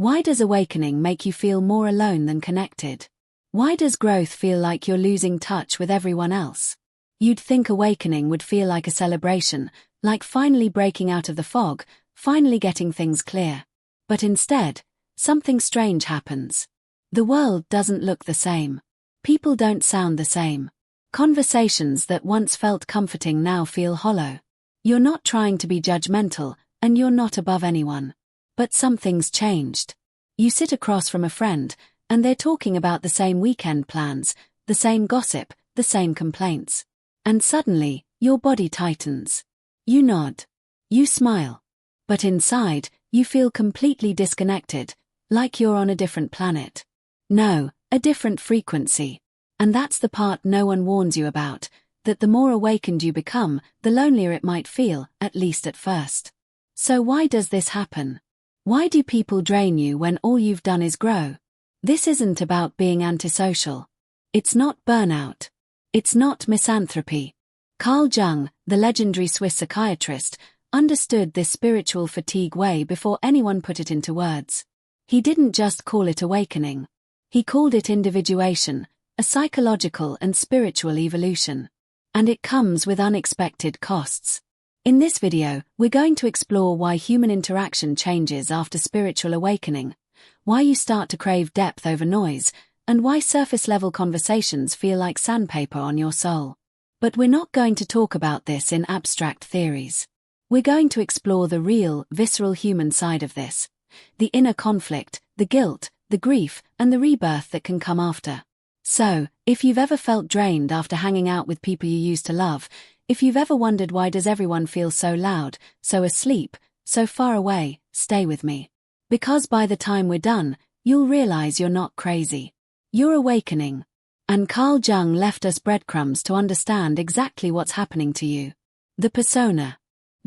Why does awakening make you feel more alone than connected? Why does growth feel like you're losing touch with everyone else? You'd think awakening would feel like a celebration, like finally breaking out of the fog, finally getting things clear. But instead, something strange happens. The world doesn't look the same. People don't sound the same. Conversations that once felt comforting now feel hollow. You're not trying to be judgmental, and you're not above anyone. But something's changed. You sit across from a friend, and they're talking about the same weekend plans, the same gossip, the same complaints. And suddenly, your body tightens. You nod. You smile. But inside, you feel completely disconnected, like you're on a different planet. No, a different frequency. And that's the part no one warns you about, that the more awakened you become, the lonelier it might feel, at least at first. So why does this happen? Why do people drain you when all you've done is grow? This isn't about being antisocial. It's not burnout. It's not misanthropy. Carl Jung, the legendary Swiss psychiatrist, understood this spiritual fatigue way before anyone put it into words. He didn't just call it awakening. He called it individuation, a psychological and spiritual evolution. And it comes with unexpected costs. In this video, we're going to explore why human interaction changes after spiritual awakening, why you start to crave depth over noise, and why surface-level conversations feel like sandpaper on your soul. But we're not going to talk about this in abstract theories. We're going to explore the real, visceral human side of this, the inner conflict, the guilt, the grief, and the rebirth that can come after. So, if you've ever felt drained after hanging out with people you used to love, if you've ever wondered why does everyone feel so loud, so asleep, so far away, stay with me. Because by the time we're done, you'll realize you're not crazy. You're awakening. And Carl Jung left us breadcrumbs to understand exactly what's happening to you. The persona.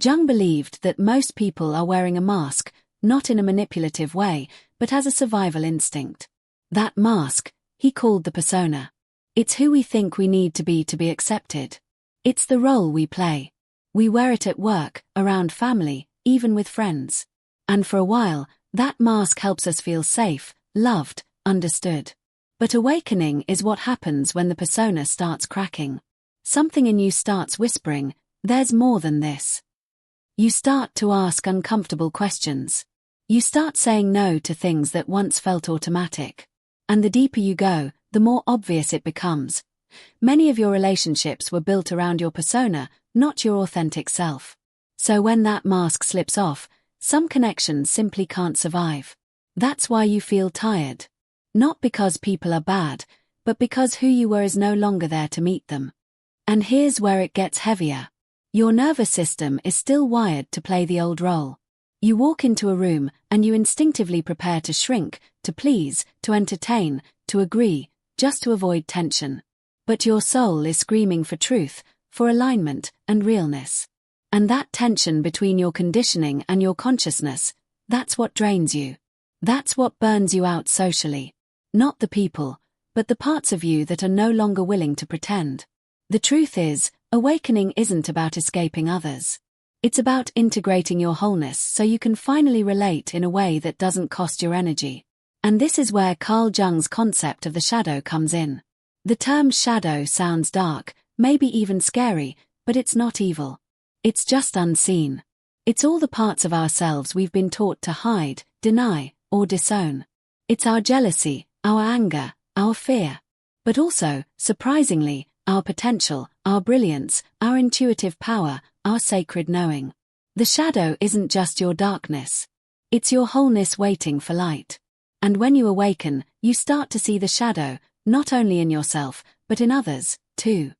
Jung believed that most people are wearing a mask, not in a manipulative way, but as a survival instinct. That mask, he called the persona. It's who we think we need to be accepted. It's the role we play. We wear it at work, around family, even with friends. And for a while, that mask helps us feel safe, loved, understood. But awakening is what happens when the persona starts cracking. Something in you starts whispering, there's more than this. You start to ask uncomfortable questions. You start saying no to things that once felt automatic. And the deeper you go, the more obvious it becomes. Many of your relationships were built around your persona, not your authentic self. So when that mask slips off, some connections simply can't survive. That's why you feel tired. Not because people are bad, but because who you were is no longer there to meet them. And here's where it gets heavier. Your nervous system is still wired to play the old role. You walk into a room, and you instinctively prepare to shrink, to please, to entertain, to agree, just to avoid tension. But your soul is screaming for truth, for alignment, and realness. And that tension between your conditioning and your consciousness, that's what drains you. That's what burns you out socially. Not the people, but the parts of you that are no longer willing to pretend. The truth is, awakening isn't about escaping others. It's about integrating your wholeness so you can finally relate in a way that doesn't cost your energy. And this is where Carl Jung's concept of the shadow comes in. The term shadow sounds dark, maybe even scary, but it's not evil. It's just unseen. It's all the parts of ourselves we've been taught to hide, deny, or disown. It's our jealousy, our anger, our fear. But also, surprisingly, our potential, our brilliance, our intuitive power, our sacred knowing. The shadow isn't just your darkness. It's your wholeness waiting for light. And when you awaken, you start to see the shadow, not only in yourself, but in others, too.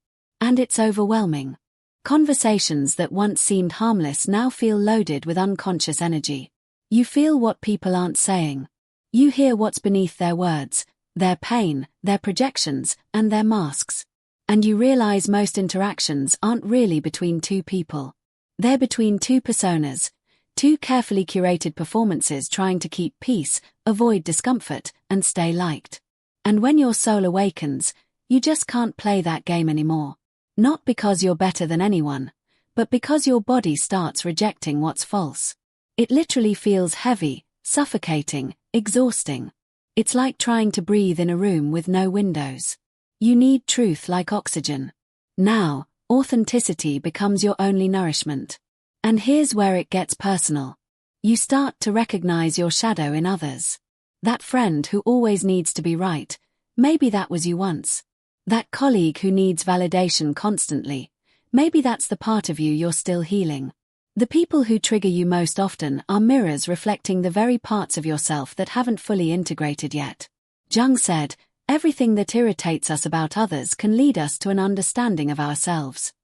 And it's overwhelming. Conversations that once seemed harmless now feel loaded with unconscious energy. You feel what people aren't saying. You hear what's beneath their words, their pain, their projections, and their masks. And you realize most interactions aren't really between two people. They're between two personas, two carefully curated performances trying to keep peace, avoid discomfort, and stay liked. And when your soul awakens, you just can't play that game anymore. Not because you're better than anyone, but because your body starts rejecting what's false. It literally feels heavy, suffocating, Exhausting. It's like trying to breathe in a room with no windows. You need truth like oxygen. Now, authenticity becomes your only nourishment. And here's where it gets personal. You start to recognize your shadow in others. That friend who always needs to be right, maybe that was you once. That colleague who needs validation constantly, maybe that's the part of you you're still healing. The people who trigger you most often are mirrors reflecting the very parts of yourself that haven't fully integrated yet. Jung said, everything that irritates us about others can lead us to an understanding of ourselves.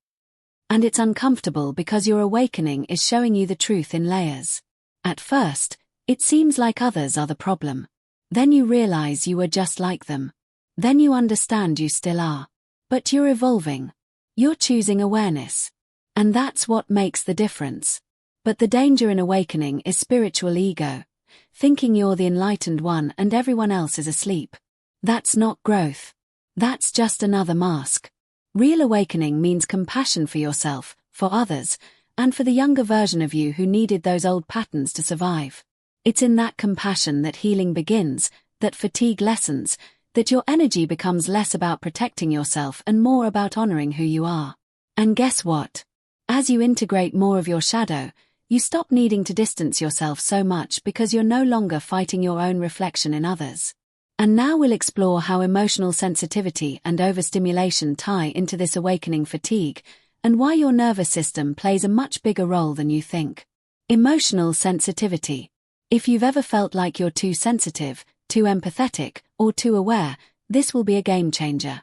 And it's uncomfortable because your awakening is showing you the truth in layers. At first, it seems like others are the problem. Then you realize you are just like them. Then you understand you still are. But you're evolving. You're choosing awareness. And that's what makes the difference. But the danger in awakening is spiritual ego, thinking you're the enlightened one and everyone else is asleep. That's not growth. That's just another mask. Real awakening means compassion for yourself, for others, and for the younger version of you who needed those old patterns to survive. It's in that compassion that healing begins, that fatigue lessens, that your energy becomes less about protecting yourself and more about honoring who you are. And guess what? As you integrate more of your shadow, you stop needing to distance yourself so much because you're no longer fighting your own reflection in others. And now we'll explore how emotional sensitivity and overstimulation tie into this awakening fatigue, and why your nervous system plays a much bigger role than you think. Emotional sensitivity. If you've ever felt like you're too sensitive, too empathetic, or too aware, this will be a game changer.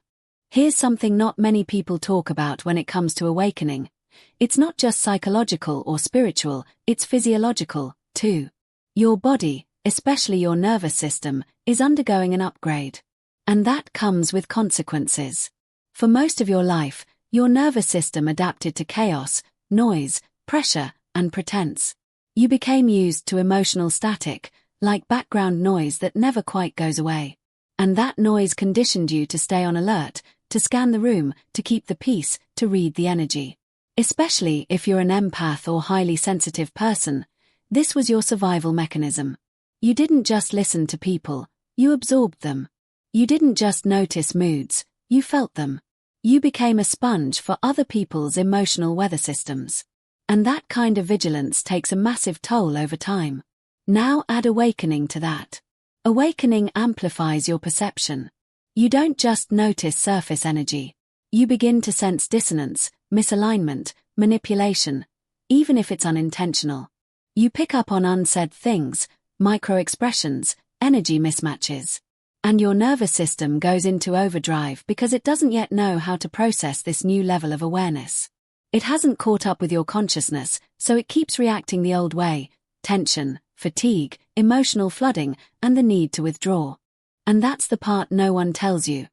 Here's something not many people talk about when it comes to awakening. It's not just psychological or spiritual, it's physiological, too. Your body, especially your nervous system, is undergoing an upgrade. And that comes with consequences. For most of your life, your nervous system adapted to chaos, noise, pressure, and pretense. You became used to emotional static, like background noise that never quite goes away. And that noise conditioned you to stay on alert, to scan the room, to keep the peace, to read the energy. Especially if you're an empath or highly sensitive person, this was your survival mechanism. You didn't just listen to people, you absorbed them. You didn't just notice moods, you felt them. You became a sponge for other people's emotional weather systems. And that kind of vigilance takes a massive toll over time. Now add awakening to that. Awakening amplifies your perception. You don't just notice surface energy. You begin to sense dissonance, misalignment, manipulation, even if it's unintentional. You pick up on unsaid things, micro-expressions, energy mismatches. And your nervous system goes into overdrive because it doesn't yet know how to process this new level of awareness. It hasn't caught up with your consciousness, so it keeps reacting the old way: tension, fatigue, emotional flooding, and the need to withdraw. And that's the part no one tells you.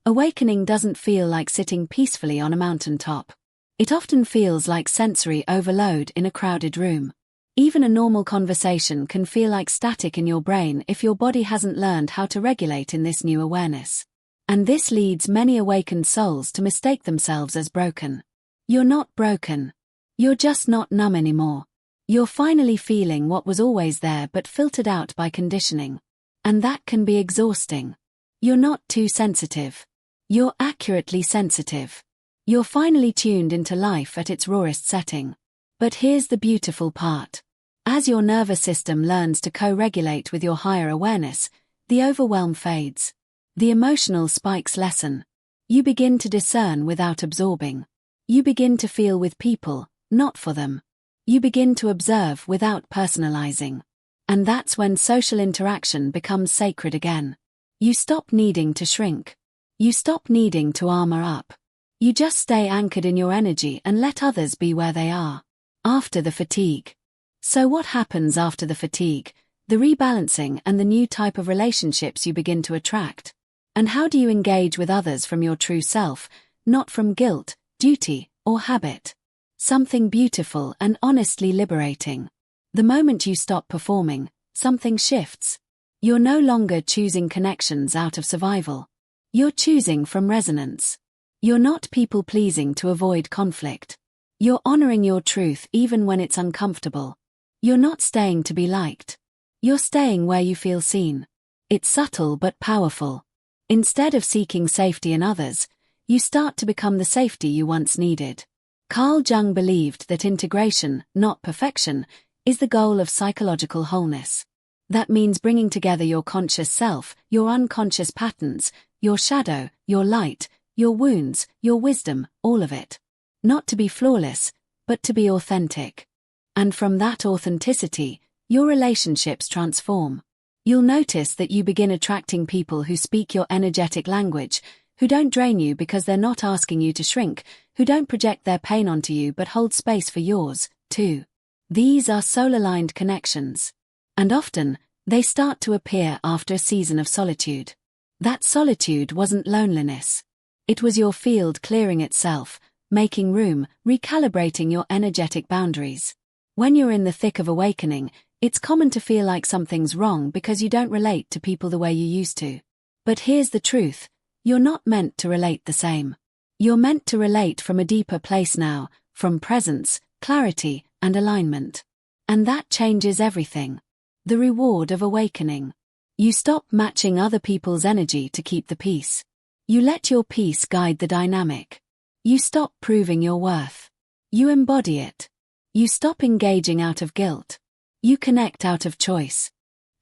Awakening doesn't feel like sitting peacefully on a mountaintop. It often feels like sensory overload in a crowded room. Even a normal conversation can feel like static in your brain if your body hasn't learned how to regulate in this new awareness. And this leads many awakened souls to mistake themselves as broken. You're not broken. You're just not numb anymore. You're finally feeling what was always there but filtered out by conditioning. And that can be exhausting. You're not too sensitive. You're accurately sensitive. You're finally tuned into life at its rawest setting. But here's the beautiful part. As your nervous system learns to co-regulate with your higher awareness, the overwhelm fades. The emotional spikes lessen. You begin to discern without absorbing. You begin to feel with people, not for them. You begin to observe without personalizing. And that's when social interaction becomes sacred again. You stop needing to shrink. You stop needing to armor up. You just stay anchored in your energy and let others be where they are. After the fatigue. So what happens after the fatigue? The rebalancing and the new type of relationships you begin to attract. And how do you engage with others from your true self, not from guilt, duty, or habit? Something beautiful and honestly liberating. The moment you stop performing, something shifts. You're no longer choosing connections out of survival. You're choosing from resonance. You're not people-pleasing to avoid conflict. You're honoring your truth even when it's uncomfortable. You're not staying to be liked. You're staying where you feel seen. It's subtle but powerful. Instead of seeking safety in others, you start to become the safety you once needed. Carl Jung believed that integration, not perfection, is the goal of psychological wholeness. That means bringing together your conscious self, your unconscious patterns, your shadow, your light, your wounds, your wisdom, all of it. Not to be flawless, but to be authentic. And from that authenticity, your relationships transform. You'll notice that you begin attracting people who speak your energetic language, who don't drain you because they're not asking you to shrink, who don't project their pain onto you but hold space for yours, too. These are soul-aligned connections. And often, they start to appear after a season of solitude. That solitude wasn't loneliness. It was your field clearing itself, making room, recalibrating your energetic boundaries. When you're in the thick of awakening, it's common to feel like something's wrong because you don't relate to people the way you used to. But here's the truth. You're not meant to relate the same. You're meant to relate from a deeper place now, from presence, clarity, and alignment. And that changes everything. The reward of awakening. You stop matching other people's energy to keep the peace. You let your peace guide the dynamic. You stop proving your worth. You embody it. You stop engaging out of guilt. You connect out of choice.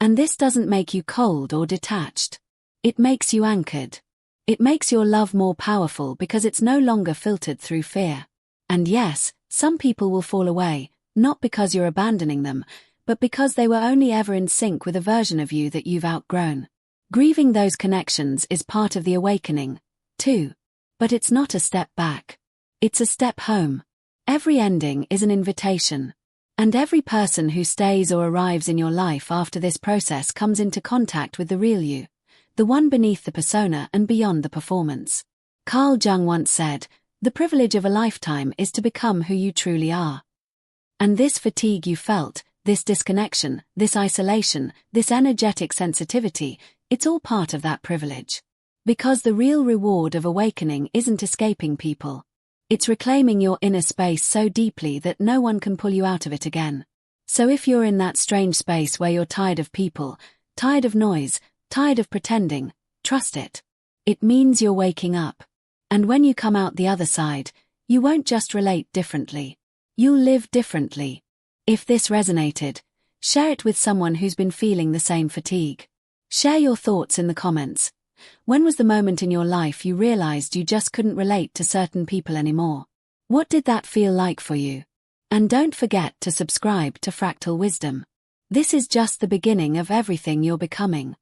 And this doesn't make you cold or detached. It makes you anchored. It makes your love more powerful because it's no longer filtered through fear. And yes, some people will fall away, not because you're abandoning them, but because they were only ever in sync with a version of you that you've outgrown. Grieving those connections is part of the awakening, too. But it's not a step back. It's a step home. Every ending is an invitation. And every person who stays or arrives in your life after this process comes into contact with the real you, the one beneath the persona and beyond the performance. Carl Jung once said, "The privilege of a lifetime is to become who you truly are." And this fatigue you felt, this disconnection, this isolation, this energetic sensitivity, it's all part of that privilege. Because the real reward of awakening isn't escaping people. It's reclaiming your inner space so deeply that no one can pull you out of it again. So if you're in that strange space where you're tired of people, tired of noise, tired of pretending, trust it. It means you're waking up. And when you come out the other side, you won't just relate differently. You'll live differently. If this resonated, share it with someone who's been feeling the same fatigue. Share your thoughts in the comments. When was the moment in your life you realized you just couldn't relate to certain people anymore? What did that feel like for you? And don't forget to subscribe to Fractal Wisdom. This is just the beginning of everything you're becoming.